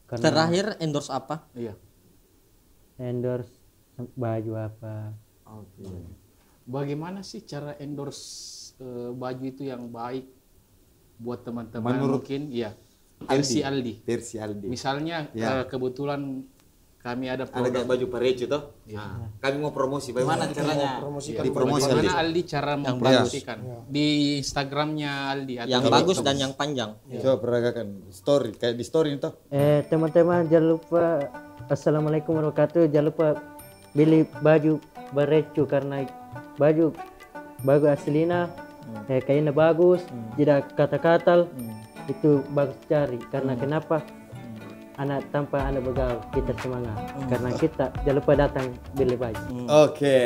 Karena Terakhir endorse apa? Iya. endorse baju apa. Oke. Bagaimana sih cara endorse baju itu yang baik buat teman-teman Menurut mungkin ya versi Aldi. Versi Aldi. Misalnya Ya. Kebetulan kami ada Ada kayak baju parecu toh. Nah, kami mau promosi. Bagaimana caranya? promosikan Dipromosi Aldi. Bagaimana Aldi cara mempromosikan di Instagramnya Aldi atau Yang di bagus TikTok? dan yang panjang. Coba peragakan story kayak di story itu. Teman-teman jangan lupa assalamualaikum warahmatullahi wabarakatuh. Jangan lupa beli baju barecu karena baju aslinya kayaknya bagus, tidak kata-katal. Itu bagus cari karena kenapa? Anak tanpa anak begal kita semangat karena kita jangan lupa datang beli baju. Oke.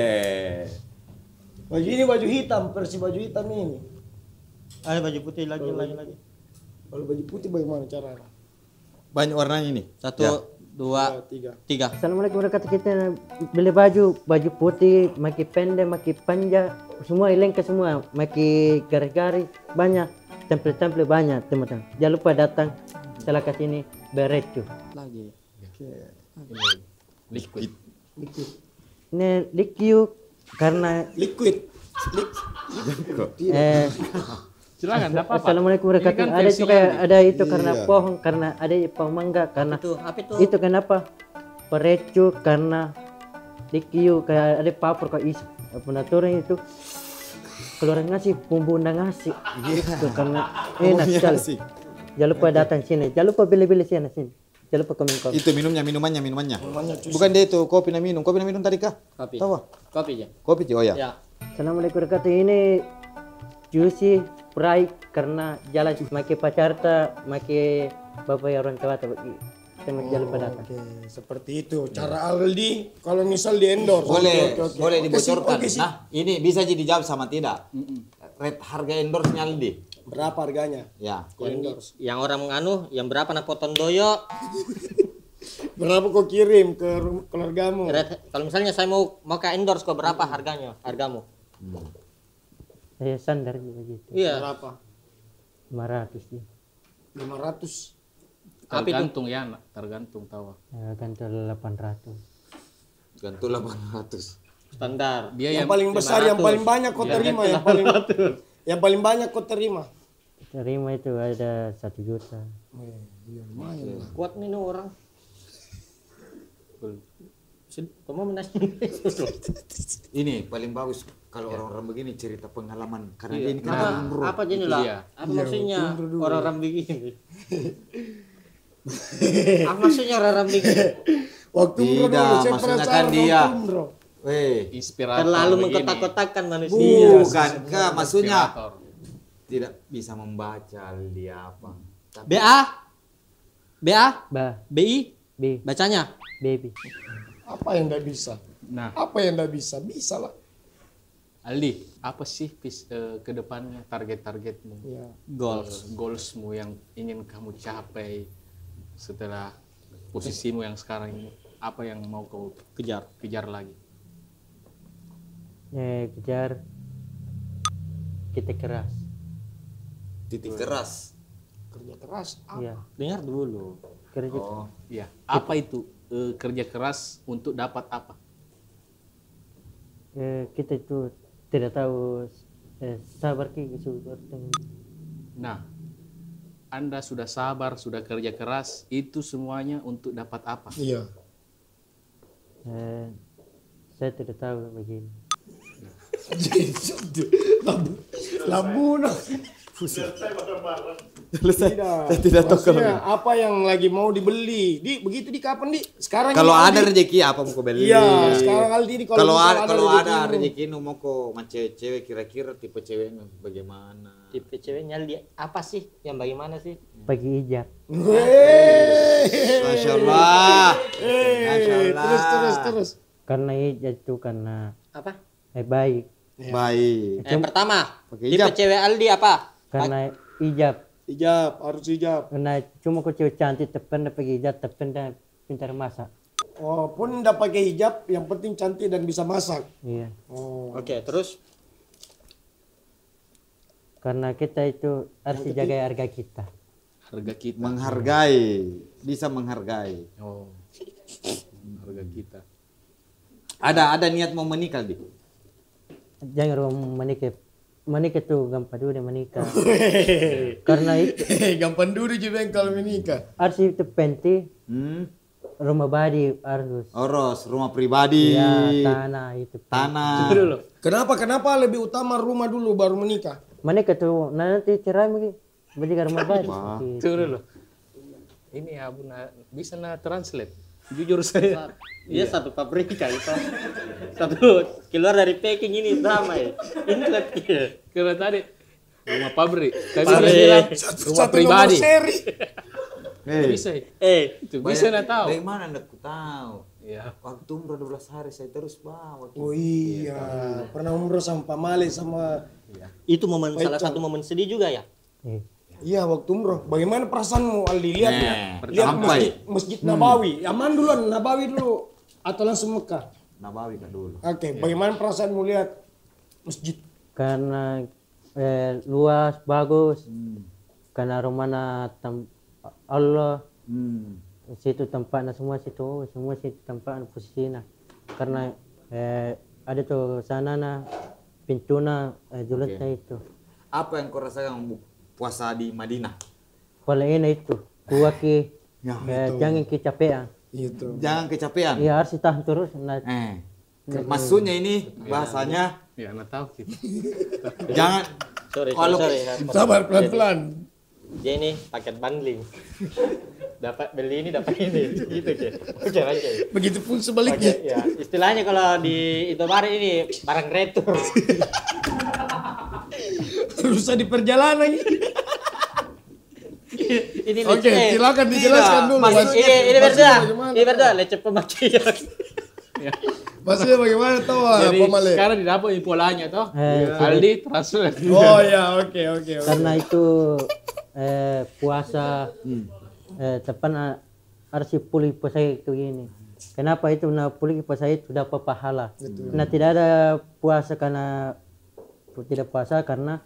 Baju ini baju hitam, versi baju hitam ini. Ada baju putih lagi. Kalau baju putih bagaimana caranya? Banyak warnanya ini. Satu, dua, Tiga. tiga. Assalamualaikum warahmatullahi wabarakatuh. Kita beli baju putih, maki pendek, maki panjang, semua lengkap semua, maki garis-garis banyak, tempel-tempel banyak teman-teman. Jangan lupa datang setelah sini berecu. Lagi. Liquid. Ini liquid karena Liquid. Silakan, enggak apa-apa. Assalamualaikum warahmatullahi Ini kan wabarakatuh. Ada itu versi kayak Aldi. ada itu karena pohon, karena ada pohon mangga, karena Apa itu? itu kenapa berecu karena liquid kayak ada papur kayak isi pengaturan itu keluar ngasih bumbu ngasih itu karena enak sekali. Jangan lupa datang sini, jangan lupa beli-beli sini. Jangan lupa komen. Itu minumannya. Bukan dia itu kopi na minum tadi kah? Kopi. Tahu? Kopi aja. Kopi oh ya. Ya. Assalamualaikum warahmatullahi wabarakatuh. Ini juicy Sprite karena jalan maki pacarta, maki bapak ya orang tua sama jalan pada datang. Oke, seperti itu. Cara Aldi kalau misal di endorse. Boleh, Oke. boleh dibocorkan. Oke, sih. Nah, ini bisa jadi dijawab sama tidak. Rate harga endorse-nya Aldi. Berapa harganya? Ya. Yang orang menganu, yang berapa nak potong doyo? Berapa kau kirim ke keluargamu? Kalau misalnya saya mau ke endorse kok berapa hargamu? Saya sandar juga gitu. Iya. Berapa? 500 dia. 500. Tergantung ya, tergantung tahu. Gantul 800. Gantul 800. Standar. Dia Yang paling besar, yang paling banyak kau terima, yang paling banyak kau terima. Terima itu ada 1 juta. Kuat nih orang. Kamu menanya. Ini paling bagus kalau orang-orang begini cerita pengalaman karena dia ini kan Apa umroh. apa jadi Itu lah? dia. Apa maksudnya orang-orang begini? Apa maksudnya orang-orang begini? Waktu umroh Tidak, dulu, saya maksudnya penasaran kan dia. waktu umroh. Inspirator. Terlalu begini. mengkotak-kotakkan manusia. Bukan, Kak, maksudnya Inspirator. tidak bisa membaca dia apa. Tapi BA BA Ba, BI B, bacanya. baby. Apa yang enggak bisa? Nah, Apa yang enggak bisa? Bisa lah. Aldi, apa sih ke depannya target-targetmu? Ya. Goalsmu yang ingin kamu capai setelah posisimu yang sekarang ini? Apa yang mau kau kejar lagi? Kejar kita keras. titik keras. Kerja keras. Iya, Dengar dulu. kerja. Oh, Ya, apa itu kerja keras untuk dapat apa? Kita itu tidak tahu sabar gitu. Nah, Anda sudah sabar, sudah kerja keras, itu semuanya untuk dapat apa? Iya. Saya tidak tahu begini. Lambuna. tidak tahu kalau Maksudnya apa yang lagi mau dibeli? Begitu di kapan di? Sekarang kalau ini ada Aldi. rezeki apa mau kau beli? Iya, sekarang Aldi ini Kalau misal ada rezekimu. rezeki nu mau kau sama cewek kira-kira tipe ceweknya bagaimana? Tipe ceweknya dia apa sih? Yang bagaimana sih? Pagi ijab. Masya Allah. Masya Allah. Terus. Karena ijab itu karena Apa? baik. Baik. Yang pertama, Pakai tipe hijab. cewek Aldi apa? Karena ijab. Ijab, harus ijab. Karena cuma kau cewek cantik tepen pakai ijab tepen dan pintar masak. Oh, pun enggak pakai hijab, yang penting cantik dan bisa masak. Iya. Oh. Oke, terus Karena kita itu harus jaga harga kita. Harga kita. Menghargai, bisa menghargai. Oh, harga kita. Ada niat mau menikah di? Jangan menikah. Menikah tuh gampang dulu menikah. Karena itu Gampang dulu juga kalau menikah. harus itu penting. Rumah badi harus. Oros, rumah pribadi. Ya tanah itu. Tanah. Kenapa lebih utama rumah dulu baru menikah? Menikah tuh nanti cerai lagi. Beli rumah badi. Tunggu dulu. Ini Abu bisa translate. Jujur saya. dia satu pabrika itu. Satu keluar dari packing ini sama ya. Ini Karena tadi rumah pabrik. Tapi Pabrik. dia bilang rumah Satu pribadi. nomor seri. Bisa. Itu Banyak- bisa nggak tahu. Dari mana anda tahu? Ya. Waktu umroh 12 hari saya terus bawa. Oh iya, pernah umroh sama Pak Malik sama itu salah satu momen sedih juga ya. iya waktu umroh. Bagaimana perasaanmu Aldi? Lihat Nah, ya. Lihat sampai. masjid Nabawi. Aman duluan Nabawi dulu atau langsung Mekah? Nabawi kak dulu. Oke, bagaimana perasaanmu lihat masjid? Karena luas bagus. Karena rumahnya Allah. Situ tempatnya semua situ tempat posisinya. Karena ada tuh sana pintunya julutnya itu. Apa yang kau rasakan puasa di Madinah? Paling enak itu kuaki jangan kecapean. Itu. Jangan kecapean. Ya harus tahan terus. Nah, Maksudnya ini bahasanya Ya, nggak tahu kita. jangan Sorry. Sabar pelan-pelan. Dia ini paket bundling. Dapat beli ini dapat ini gitu ke. Oke. Begitupun sebaliknya. Ya, istilahnya kalau di Indomaret ini barang retur. Rusak di perjalanan. Ini Oke, silakan dijelaskan dulu. Ini berdua. bagaimana? Ini berdua lecet pemakaian. Maksudnya bagaimana tahu Jadi Pak Malik? sekarang didapat polanya toh. Aldi translate. Oh ya, oke. karena itu puasa tepan harus pulih puasa itu gini. Kenapa itu pulih puasa itu dapat pahala? Nah tidak ada puasa karena tidak puasa karena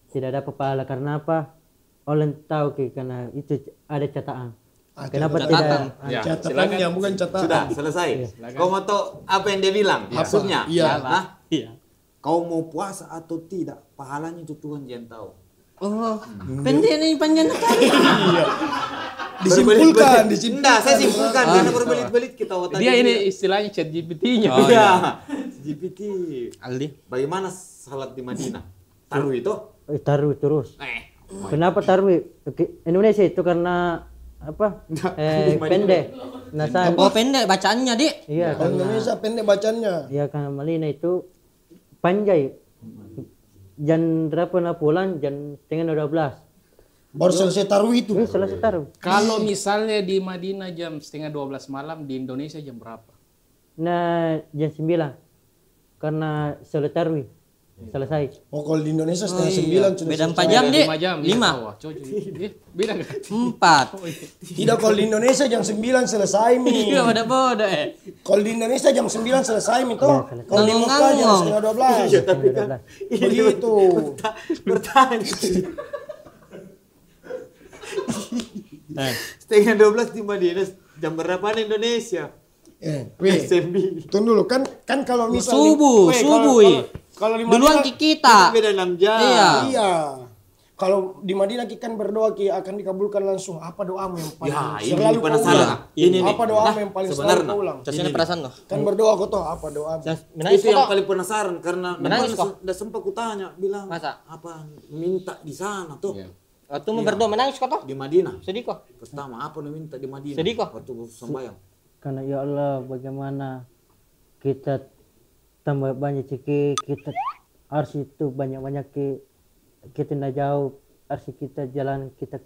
tidak ada pahala karena apa? Oleh tahu karena itu ada catatan. Kenapa tidak? Ya, Catatannya bukan catatan. sudah selesai. Kau mau tahu apa yang dia bilang? Maksudnya, Iya. Hah? Iya. Kau mau puasa atau tidak? Pahalanya itu Tuhan yang tahu. Oh, pendek nih panjang sekali. Disimpulkan. Enggak, saya simpulkan karena berbelit-belit kita tadi. Dia ini istilahnya chat GPT-nya. Iya. GPT. Aldi. Bagaimana salat di Madinah? Taruh itu? Taruh terus. Kenapa taruh? Indonesia itu karena apa pendek. Nah saya Oh pendek bacaannya dik. iya Kalau karena Indonesia pendek bacanya. iya karena Malina itu panjai. Jam berapa nak pulang? Jam setengah 12. Baru selesai taruh itu. Selesai taruh. Kalau misalnya di Madinah jam setengah 12 malam, di Indonesia jam berapa? Nah jam 9 karena selesai taruh selesai. Oh kalau di Indonesia setengah 9 sudah Beda selesai. 4 jam dik. 5 jam. 5. Wah, cocok. Beda nggak? 4. Tidak kalau di Indonesia jam 9 selesai mi. Iya bodoh Kalau di Indonesia jam 9 selesai mi toh. Kalau di Mekah jam setengah 12. Iya tapi kan Begitu. Bertanya. Setengah 12 di Madinah, jam berapa di Indonesia? Weh, SMB. tunggu dulu kan kalau misalnya Subuh, weh, subuh. kalau di Duluan Madinah, kita. Beda 6 jam. Iya. iya. Kalau di Madinah kita kan berdoa ki akan dikabulkan langsung. Apa doamu yang paling Ya, ini selalu kau penasaran. ulang? Ini nih. Apa doamu yang paling selalu sebenarnya. kau ulang? Cocoknya perasaan kok. Kan berdoa kau toh apa doamu? Menangis Itu yang kok. paling penasaran karena Menangis kok. udah sempat kutanya bilang Masa? apa minta di sana tuh Iya. Waktu mau berdoa menangis kok toh. di Madinah. Sedih kok. Pertama apa lu minta di Madinah? Sedih kok. Waktu sembahyang. karena ya Allah bagaimana kita tambah banyak ceki kita harus itu banyak kita tidak jauh harus kita jalan kita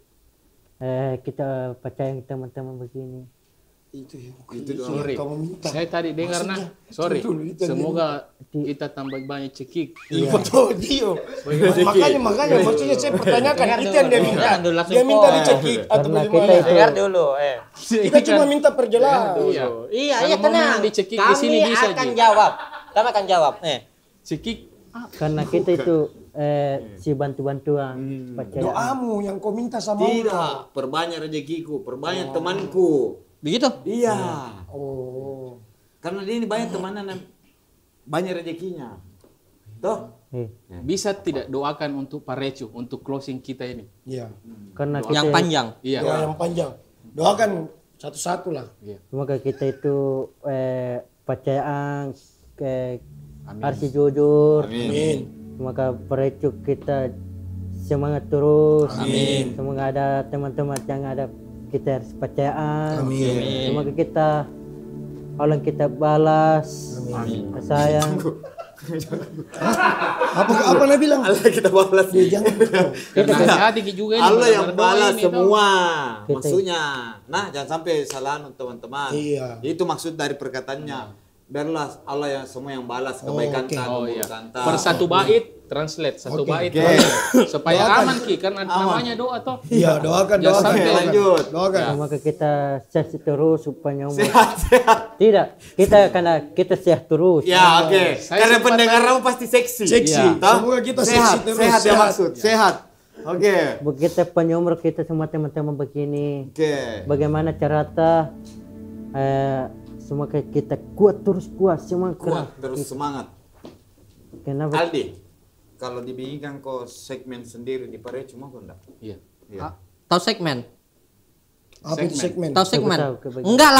percaya teman-teman begini. Itu ya. Itu doa. Sorry. Kamu minta. Saya tadi dengar nah. Sorry. Semoga kita tambah banyak cekik. Iya. Betul Dio. Makanya maksudnya saya pertanyakan itu yang dia minta. Jangan dulu langsung Dia minta kok. dicekik atau Karena kita bagaimana? itu Dengar dulu Kita cuma minta perjelas. Iya. Iya Kalau mau tenang. memang dicekik di sini Kami bisa, akan Ji. jawab. Kami akan jawab. Cekik. karena kita itu si bantuan percaya. Doamu yang kau minta sama Allah. Tidak, perbanyak rezekiku, perbanyak temanku. Begitu? Iya. Oh. Karena dia ini banyak temannya yang banyak rezekinya. Toh? Bisa tidak doakan untuk Parecu, untuk closing kita ini? Iya. Karena kita Yang panjang. Iya. Doa yang panjang. Doakan satu-satu lah. semoga kita itu percayaan harus jujur. Amin. Semoga perecuk kita semangat terus. Amin. Semoga ada teman-teman yang ada kita harus percayaan. Amin. Semoga kita Allah kita balas. Sayang. Apa Nabi bilang? Allah kita balas. Jangan. Karena hati-hati juga ini. Allah yang berdoa balas ini, semua. Kita- Maksudnya. Nah, jangan sampai salah teman-teman. Iya. Itu maksud dari perkataannya. Biarlah Allah yang semua yang balas kebaikan oke. tak, Oh iya. keburukan tak. Per satu bait translate satu Oke. bait Oke. translate. Supaya aman Ki kan namanya doa toh. Iya, doakan, Ya, doakan. sampai lanjut. Doakan. Semoga kita sehat terus supaya umur. Sehat. Tidak, kita karena kita sehat terus. Ya, oke. Saya Karena sempat pendengar kamu pasti seksi. Seksi. Iya. Toh? Semoga kita sehat, seksi terus. Sehat ya Sehat. maksud. Sehat. Oke. Kita penyumur kita semua teman-teman begini. Oke. Bagaimana caranya semoga kita kuat terus kuat semangat. Kuat terus semangat. Kenapa? Aldi, kalau dibikinkan kok segmen sendiri di Parecu mau kok enggak? Iya. Iya. Tahu segmen? Apa itu segmen? Tahu segmen? Tahu, kebagian. Enggak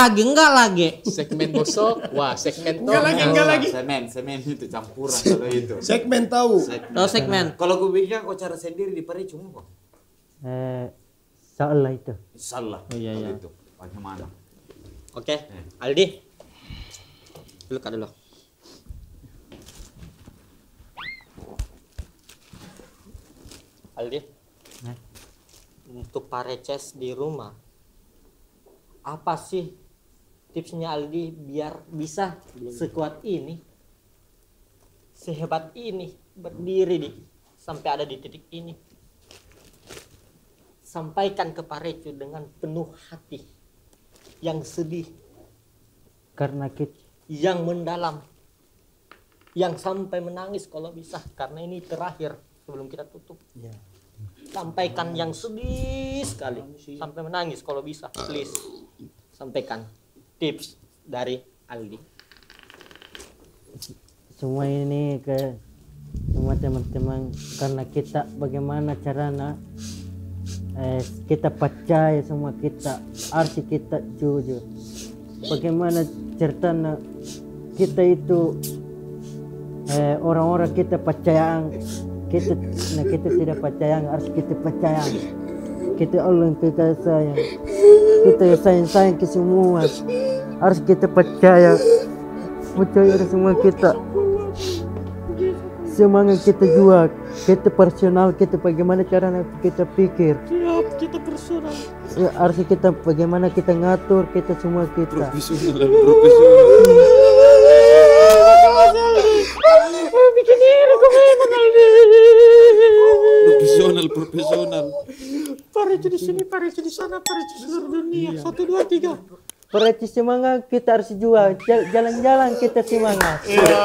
lagi. Segmen bosok, wah segmen toh. Enggak lagi. Semen itu campuran kalau itu. Segmen tahu. Tahu segmen? Kalau gue bikin kok cara sendiri di Parecu mau kok? Salah itu. Salah. Iya, iya. Itu. Bagaimana? Oke, Aldi. Dulu Kak dulu. Aldi. Untuk pareces di rumah. Apa sih tipsnya Aldi biar bisa sekuat ini? Sehebat ini berdiri di sampai ada di titik ini. Sampaikan ke Parecu dengan penuh hati yang sedih, Karena kita yang mendalam, yang sampai menangis kalau bisa, karena ini terakhir sebelum kita tutup. Sampaikan yang sedih sekali, sampai menangis kalau bisa, please. Sampaikan tips dari Aldi. semua ini ke semua teman-teman karena kita bagaimana caranya kita percaya semua kita harus kita jujur bagaimana ceritanya kita itu orang-orang kita percaya kita kita tidak percaya harus kita percaya kita Allah yang kita sayang kita ya sayang ke semua. Harus kita percaya semua kita. Semangat kita jual, kita personal, kita bagaimana cara kita pikir. Siap, kita personal. Ya, harus kita bagaimana kita ngatur kita semua kita. Profesional. Bikin ini kok memang Profesional. Parece di sini, parece di sana, parece di seluruh dunia. 1, 2, 3. Berarti semangat kita harus jual, jalan-jalan kita semangat. Ya.